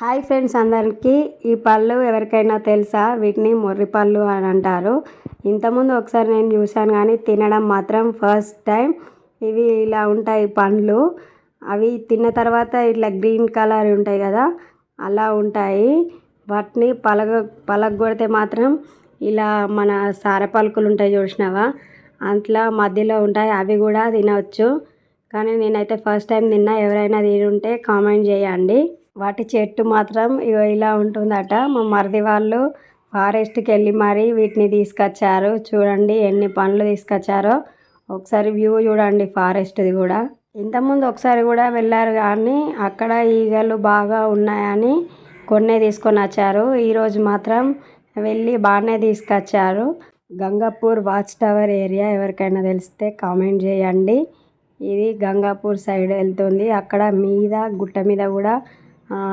Hi friends, అందరికీ ఈ పళ్ళు ఎవరికైనా తెలుసా? వీటిని మొర్రి పళ్ళు అని అంటారు. ఇంతకుముందు ఒకసారి నేను చూశాను, కానీ తినడం మాత్రం ఫస్ట్ టైం. ఇవి ఇలా ఉంటాయి పండ్లు. అవి తిన్న తర్వాత ఇట్లా గ్రీన్ కలర్ ఉంటాయి కదా, అలా ఉంటాయి. వాటిని పలగొడితే మాత్రం ఇలా మన సార పలుకులు ఉంటాయి చూసినావా, అట్లా మధ్యలో ఉంటాయి. అవి కూడా తినవచ్చు, కానీ నేనైతే ఫస్ట్ టైం తిన్నా. ఎవరైనా తినుంటే కామెంట్ చేయండి. వాటి చెట్టు మాత్రం ఇలా ఉంటుందట. మా మరిది వాళ్ళు ఫారెస్ట్కి వెళ్ళి మరీ వీటిని తీసుకొచ్చారు. చూడండి ఎన్ని పండ్లు తీసుకొచ్చారో. ఒకసారి వ్యూ చూడండి ఫారెస్ట్ది కూడా. ఇంతకుముందు ఒకసారి కూడా వెళ్ళారు, కానీ అక్కడ ఈగలు బాగా ఉన్నాయని కొన్నే తీసుకొని వచ్చారు. ఈరోజు మాత్రం వెళ్ళి బాగానే తీసుకొచ్చారు. గంగాపూర్ వాచ్ టవర్ ఏరియా ఎవరికైనా తెలిస్తే కామెంట్ చేయండి. ఇది గంగాపూర్ సైడ్ వెళ్తుంది. అక్కడ మీద గుట్ట మీద కూడా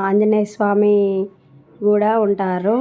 ఆంజనేయ స్వామి కూడా ఉంటారు.